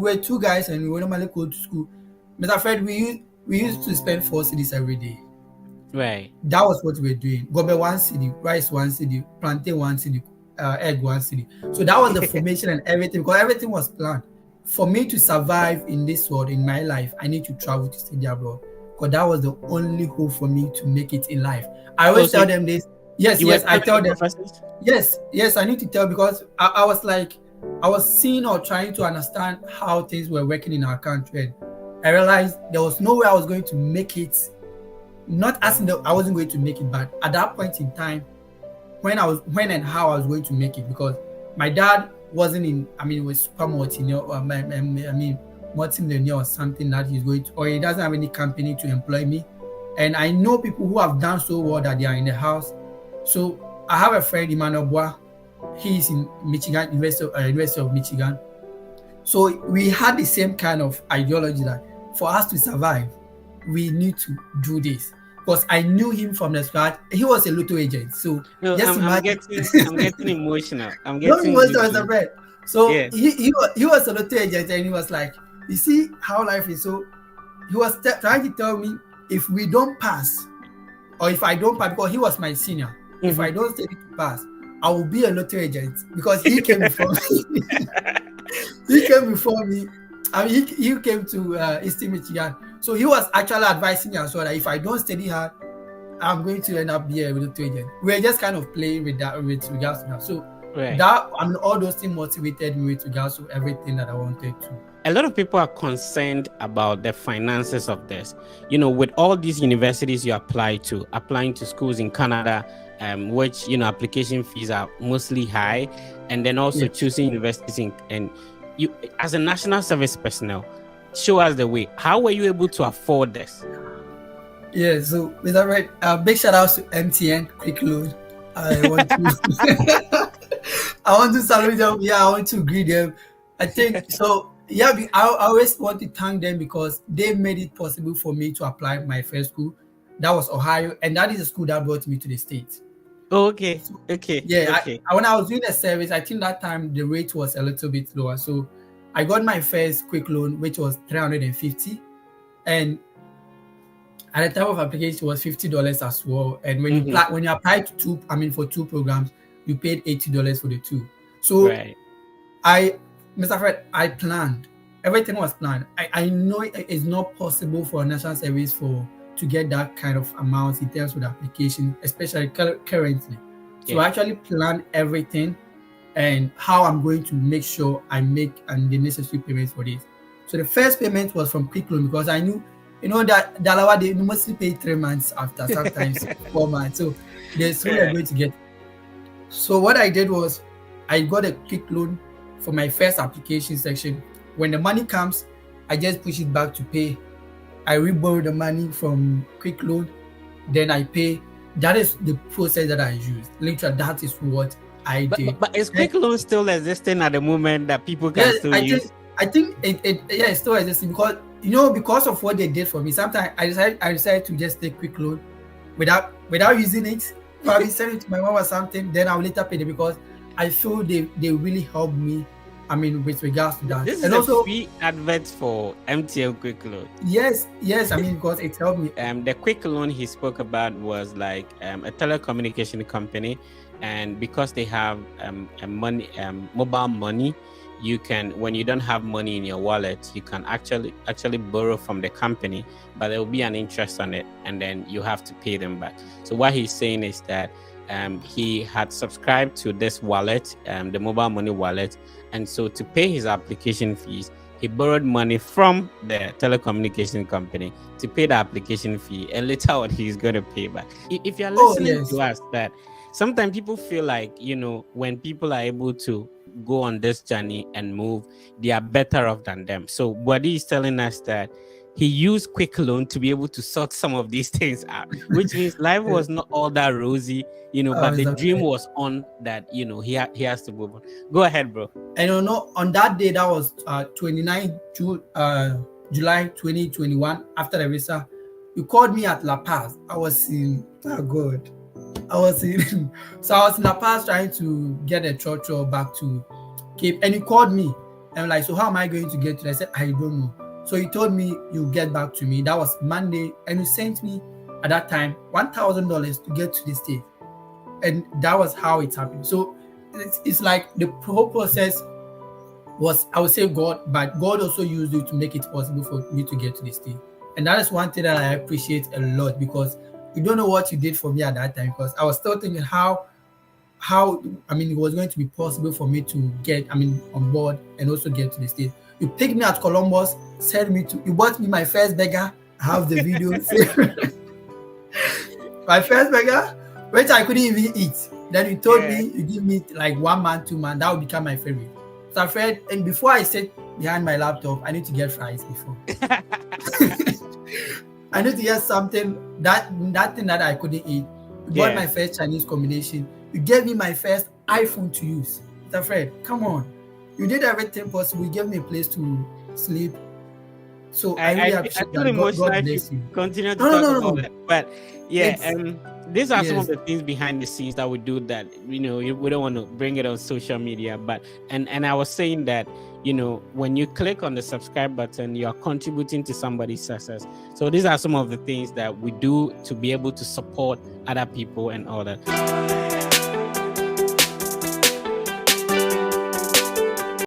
We were two guys and we would normally go to school. Mr. Fred, we used to spend 4 cities every day. Right. That was what we were doing. Gobe 1 city, rice 1 city, plantain 1 city, egg 1 city. So that was the formation and everything, because everything was planned. For me to survive in this world, in my life, I need to travel to study abroad, because that was the only hope for me to make it in life. I always tell them this. Yes, You were yes, I telling tell the them. professors? Yes, I need to tell, because I was like, I was seeing or trying to understand how things were working in our country. And I realized there was no way I was going to make it. Not asking that I wasn't going to make it, but at that point in time, when and how I was going to make it, because my dad wasn't in, it was super multi-millionaire, multi-millionaire or something that he's going to, or he doesn't have any company to employ me. And I know people who have done so well that they are in the house. So I have a friend, Emmanuel Bois. He's in Michigan, University of Michigan. So we had the same kind of ideology that for us to survive, we need to do this. Because I knew him from the start. He was a lotto agent. So No, just I'm imagine. getting emotional. I'm Don't be getting monster as a giddy. friend. So Yeah. he was a lotto agent, and he was like, you see how life is. So he was trying to tell me, if we don't pass, or if I don't pass, because he was my senior, if I don't study to pass, I will be a lotto agent, because he came before me. He came before me. He came to Eastern Michigan. So he was actually advising me as well that if I don't study hard, I'm going to end up being a lotto agent. We were just kind of playing with that, with regards to that. So Right. all those things motivated me with regards to everything that I wanted to. A lot of people are concerned about the finances of this. With all these universities you applying to schools in Canada, which application fees are mostly high, and then also choosing universities and you, as a national service personnel, show us the way. How were you able to afford this? Yeah, so with that right, big shout out to MTN Quick Loan. I want to salute them. Yeah, I want to greet them. I think so. Yeah, I always want to thank them, because they made it possible for me to apply my first school. That was Ohio, and that is the school that brought me to the States. Oh, okay. Yeah, Okay. when I was doing the service, I think that time the rate was a little bit lower. So I got my first quick loan, which was $350, and at the time of application it was $50 as well. And when you applied to for two programs, you paid $80 for the two. So right. Mr. Fred, I planned. Everything was planned. I know it is not possible for a national service to get that kind of amount in terms of the application, especially currently. So I actually planned everything and how I'm going to make sure I make the necessary payments for this. So the first payment was from Quick Loan, because I knew, that Dalawa, they mostly pay 3 months after, sometimes 4 months. So there's who are going to get. So what I did was I got a Quick Loan for my first application section. When the money comes, I just push it back to pay. I reborrow the money from Quick Loan, then I pay. That is the process that I use. Literally, that is what I did. But is Quick Loan still existing at the moment that people can still use? I think it's still existing, because of what they did for me. Sometimes I decided to just take Quick Loan without using it. Probably send it to my mom or something. Then I'll later pay them, because I feel they really helped me. With regards to that. This is also a free advert for MTL Quick Loan. Yes, because it helped me. The Quick Loan he spoke about was like a telecommunication company, and because they have mobile money, you can, when you don't have money in your wallet, you can actually borrow from the company, but there will be an interest on it, and then you have to pay them back. So what he's saying is that he had subscribed to this wallet, the mobile money wallet, and so to pay his application fees, he borrowed money from the telecommunication company to pay the application fee, and later on he's going to pay back. If you're listening to us, that sometimes people feel like, when people are able to go on this journey and move, they are better off than them. So Wadi is telling us that he used Quick Loan to be able to sort some of these things out, which means life was not all that rosy, but the dream was on that, he has to move on. Go ahead, bro. And on that day, that was 29 July 2021, after the visa, you called me at La Paz. I was in La Paz trying to get a church back to Cape, and you called me. And I'm like, so how am I going to get to it? I said, I don't know. So he told me you get back to me. That was Monday, and he sent me at that time $1,000 to get to the state, and that was how it happened. So it's like the whole process was, I would say, God, but God also used it to make it possible for me to get to the state. And that is one thing that I appreciate a lot, because you don't know what you did for me at that time, because I was still thinking how it was going to be possible for me to get on board and also get to the state. You picked me at Columbus, you bought me my first burger. I have the video. My first burger, which I couldn't even eat. Then you told me you give me like 1 man, 2 man, that would become my favorite. So Fred, and before I sit behind my laptop, I need to get fries before. I need to get something, that thing that I couldn't eat. You bought my first Chinese combination. You gave me my first iPhone to use. Mr. Fred, come on. You did everything possible. You gave me a place to sleep. So I really appreciate that. God bless you. Continue to talk about that. But these are some Yes. of the things behind the scenes that we do that, we don't want to bring it on social media. But and I was saying that, when you click on the subscribe button, you are contributing to somebody's success. So these are some of the things that we do to be able to support other people and all that.